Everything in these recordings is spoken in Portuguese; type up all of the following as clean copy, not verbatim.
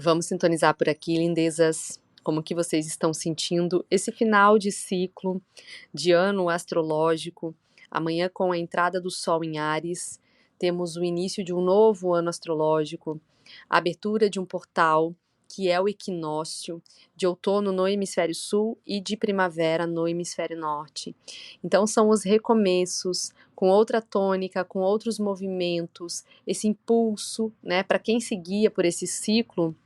Vamos sintonizar por aqui, lindezas. Como que vocês estão sentindo esse final de ciclo, de ano astrológico? Amanhã, com a entrada do Sol em Áries, temos o início de um novo ano astrológico, a abertura de um portal, que é o equinócio, de outono no hemisfério sul e de primavera no hemisfério norte. Então, são os recomeços, com outra tônica, com outros movimentos, esse impulso, né, para quem seguia por esse ciclo.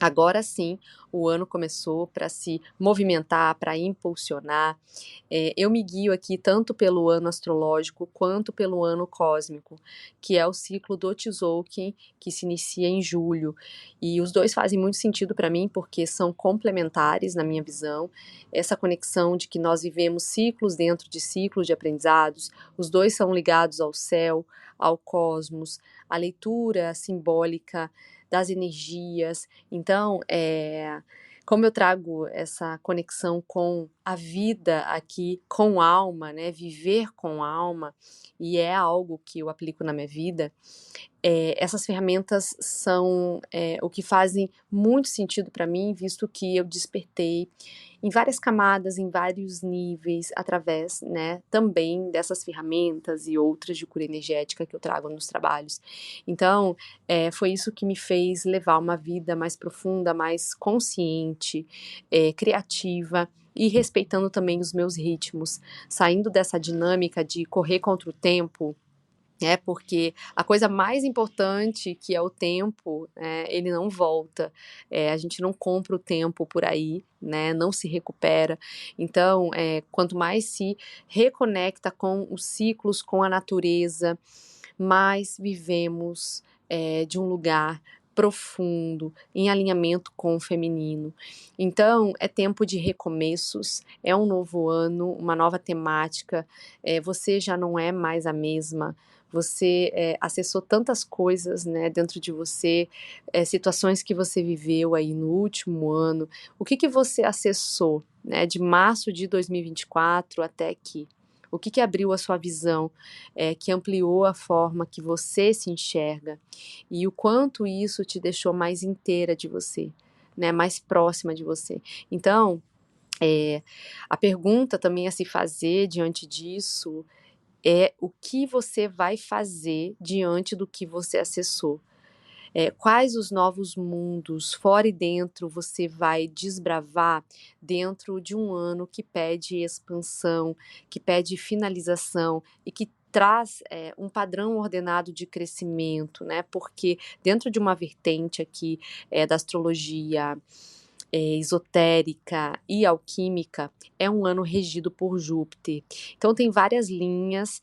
Agora sim, o ano começou para se movimentar, para impulsionar. Eu me guio aqui tanto pelo ano astrológico quanto pelo ano cósmico, que é o ciclo do Tzolk'in, que se inicia em julho. E os dois fazem muito sentido para mim, porque são complementares na minha visão. Essa conexão de que nós vivemos ciclos dentro de ciclos de aprendizados, os dois são ligados ao céu, ao cosmos, à leitura simbólica das energias. Então, como eu trago essa conexão com a vida aqui, com alma, né, viver com alma, e é algo que eu aplico na minha vida, essas ferramentas são o que fazem muito sentido para mim, visto que eu despertei em várias camadas, em vários níveis, através, né, também dessas ferramentas e outras de cura energética que eu trago nos trabalhos. Então, foi isso que me fez levar uma vida mais profunda, mais consciente, criativa, e respeitando também os meus ritmos, saindo dessa dinâmica de correr contra o tempo, porque a coisa mais importante, que é o tempo, ele não volta. A gente não compra o tempo por aí, né, não se recupera. Então, quanto mais se reconecta com os ciclos, com a natureza, mais vivemos de um lugar profundo, em alinhamento com o feminino. Então, é tempo de recomeços, é um novo ano, uma nova temática, você já não é mais a mesma, você acessou tantas coisas, né, dentro de você, situações que você viveu aí no último ano. O que você acessou, né, de março de 2024 até aqui? O que abriu a sua visão, que ampliou a forma que você se enxerga? E o quanto isso te deixou mais inteira de você, né, mais próxima de você? Então, a pergunta também a se fazer diante disso é o que você vai fazer diante do que você acessou. Quais os novos mundos, fora e dentro, você vai desbravar dentro de um ano que pede expansão, que pede finalização e que traz um padrão ordenado de crescimento, né? Porque dentro de uma vertente aqui da astrologia esotérica e alquímica, é um ano regido por Júpiter. Então tem várias linhas,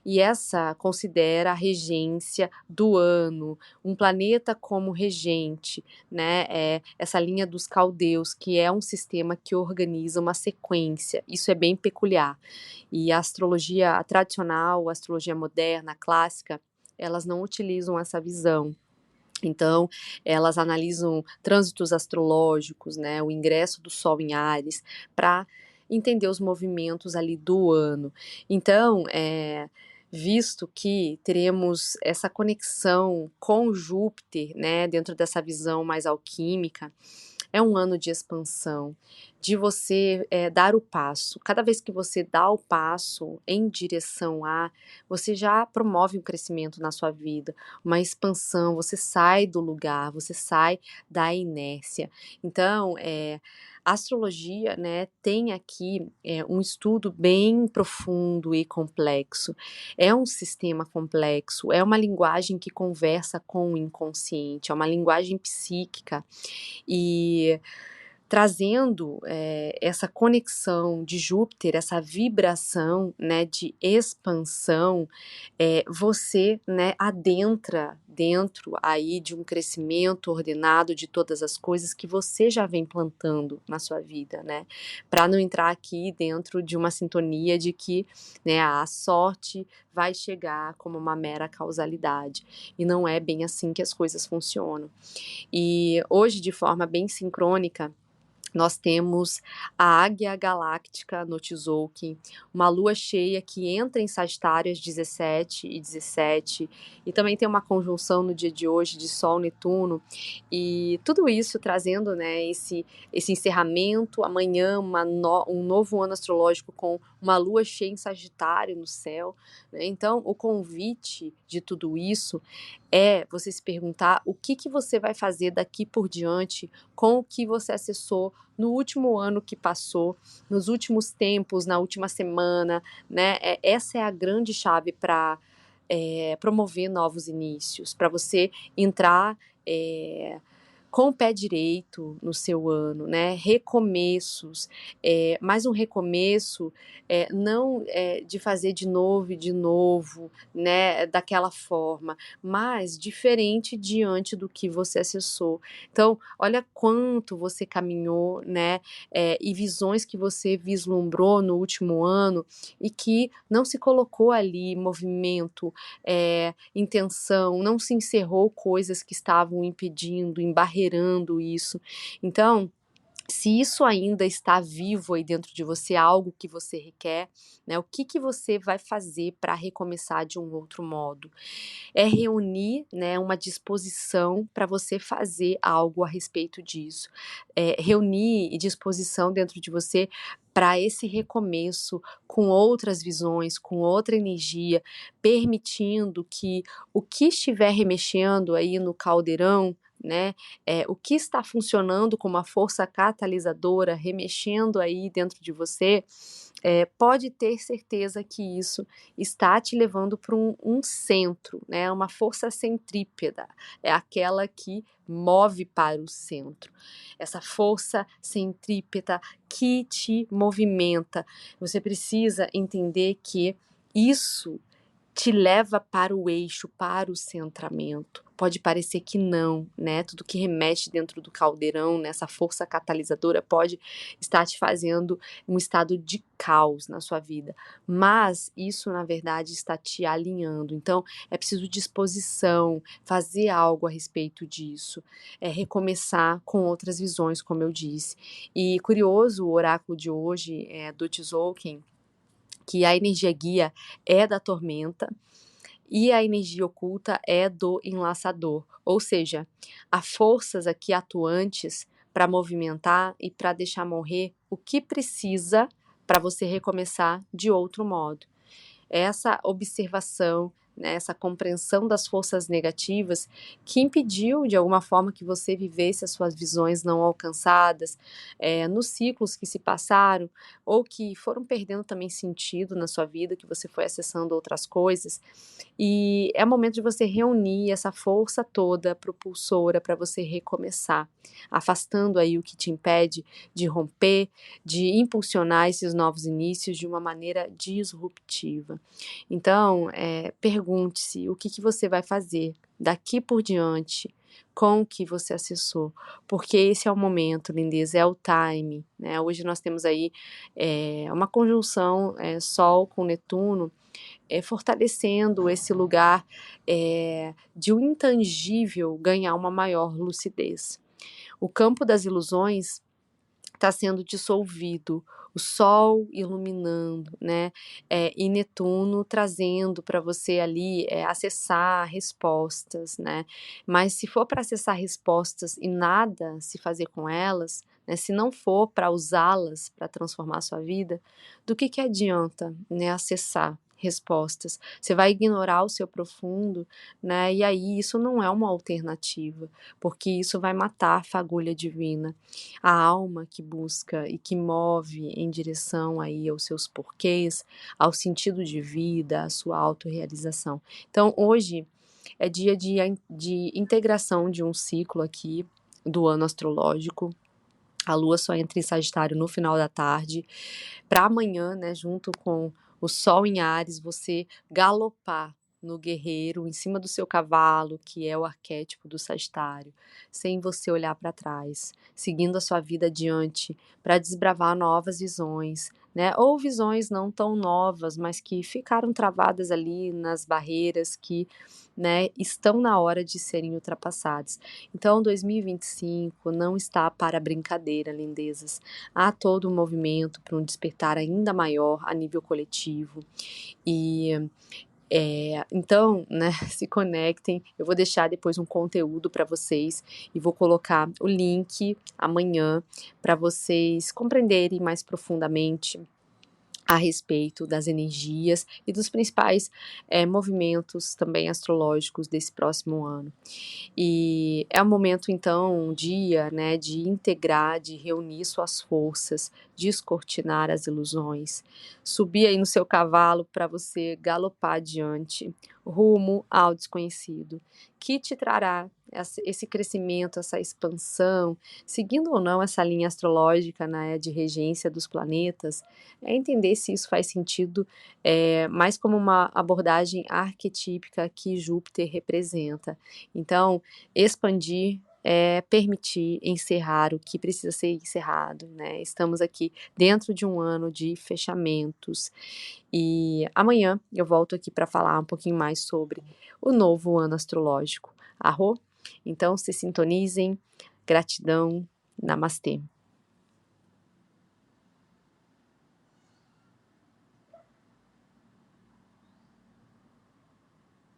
e essa considera a regência do ano, um planeta como regente, né? Essa linha dos caldeus, que é um sistema que organiza uma sequência. Isso é bem peculiar. E a astrologia tradicional, a astrologia moderna, clássica, elas não utilizam essa visão. Então, elas analisam trânsitos astrológicos, né, o ingresso do Sol em Áries, para entender os movimentos ali do ano. Então, visto que teremos essa conexão com Júpiter, né, dentro dessa visão mais alquímica, é um ano de expansão, de você dar o passo. Cada vez que você dá o passo em direção a, você já promove um crescimento na sua vida, uma expansão, você sai do lugar, você sai da inércia. Então, a astrologia, né, tem aqui um estudo bem profundo e complexo. É um sistema complexo, é uma linguagem que conversa com o inconsciente, é uma linguagem psíquica, e trazendo essa conexão de Júpiter, essa vibração, né, de expansão, você, né, adentra dentro aí de um crescimento ordenado de todas as coisas que você já vem plantando na sua vida, né, para não entrar aqui dentro de uma sintonia de que, né, a sorte vai chegar como uma mera causalidade, e não é bem assim que as coisas funcionam. E hoje, de forma bem sincrônica, nós temos a Águia Galáctica no Tzolk'in, uma lua cheia que entra em Sagitário às 17h17, e também tem uma conjunção no dia de hoje de Sol-Netuno, e tudo isso trazendo, né, esse encerramento, amanhã um novo ano astrológico com uma lua cheia em Sagitário no céu, né? Então o convite de tudo isso é você se perguntar o que você vai fazer daqui por diante com o que você acessou no último ano que passou, nos últimos tempos, na última semana, né? Essa é a grande chave para promover novos inícios, para você entrar com o pé direito no seu ano, né? Recomeços, mas um recomeço não de fazer de novo e de novo, né? Daquela forma, mas diferente diante do que você acessou. Então, olha quanto você caminhou, né? E visões que você vislumbrou no último ano e que não se colocou ali movimento, intenção, não se encerrou coisas que estavam impedindo, embarreirando isso. Então, se isso ainda está vivo aí dentro de você, algo que você requer, né? O que você vai fazer para recomeçar de um outro modo? É reunir, né, uma disposição para você fazer algo a respeito disso. Reunir e disposição dentro de você para esse recomeço com outras visões, com outra energia, permitindo que o que estiver remexendo aí no caldeirão, né, o que está funcionando como uma força catalisadora, remexendo aí dentro de você, pode ter certeza que isso está te levando para um centro, né, uma força centrípeta, é aquela que move para o centro. Essa força centrípeta que te movimenta. Você precisa entender que isso te leva para o eixo, para o centramento. Pode parecer que não, né? Tudo que remexe dentro do caldeirão, nessa força catalisadora, pode estar te fazendo um estado de caos na sua vida. Mas isso, na verdade, está te alinhando. Então, é preciso disposição, fazer algo a respeito disso. Recomeçar com outras visões, como eu disse. E curioso, o oráculo de hoje do Tzolk'in, que a energia guia é da tormenta e a energia oculta é do enlaçador, ou seja, há forças aqui atuantes para movimentar e para deixar morrer o que precisa para você recomeçar de outro modo. Essa observação, né, essa compreensão das forças negativas que impediu de alguma forma que você vivesse as suas visões não alcançadas, nos ciclos que se passaram ou que foram perdendo também sentido na sua vida, que você foi acessando outras coisas, e é o momento de você reunir essa força toda propulsora para você recomeçar, afastando aí o que te impede de romper, de impulsionar esses novos inícios de uma maneira disruptiva. Então, pergunte-se o que você vai fazer daqui por diante com o que você acessou, porque esse é o momento, lindeza, é o time, né? Hoje nós temos aí uma conjunção Sol com Netuno, fortalecendo esse lugar de um intangível ganhar uma maior lucidez. O campo das ilusões está sendo dissolvido, o Sol iluminando, né? E Netuno trazendo para você ali acessar respostas, né? Mas se for para acessar respostas e nada se fazer com elas, né? Se não for para usá-las para transformar a sua vida, do que adianta, né? Acessar respostas? Você vai ignorar o seu profundo, né? E aí isso não é uma alternativa, porque isso vai matar a fagulha divina. A alma que busca e que move em direção aí aos seus porquês, ao sentido de vida, à sua autorrealização. Então, hoje é dia de integração de um ciclo aqui do ano astrológico. A lua só entra em Sagitário no final da tarde. Para amanhã, né, junto com o Sol em Áries, você galopar no guerreiro, em cima do seu cavalo, que é o arquétipo do Sagitário, sem você olhar para trás, seguindo a sua vida adiante, para desbravar novas visões, né? Ou visões não tão novas, mas que ficaram travadas ali nas barreiras que, né, estão na hora de serem ultrapassadas. Então, 2025 não está para brincadeira, lindezas. Há todo um movimento para um despertar ainda maior a nível coletivo. E então, né, se conectem. Eu vou deixar depois um conteúdo para vocês e vou colocar o link amanhã para vocês compreenderem mais profundamente a respeito das energias e dos principais movimentos também astrológicos desse próximo ano. E é um momento, então, um dia, né, de integrar, de reunir suas forças, descortinar as ilusões, subir aí no seu cavalo para você galopar adiante, rumo ao desconhecido, que te trará esse crescimento, essa expansão, seguindo ou não essa linha astrológica, né, de regência dos planetas, entender se isso faz sentido, mais como uma abordagem arquetípica que Júpiter representa. Então, expandir é permitir encerrar o que precisa ser encerrado, né? Estamos aqui dentro de um ano de fechamentos e amanhã eu volto aqui para falar um pouquinho mais sobre o novo ano astrológico. Arro? Então se sintonizem. Gratidão. Namastê.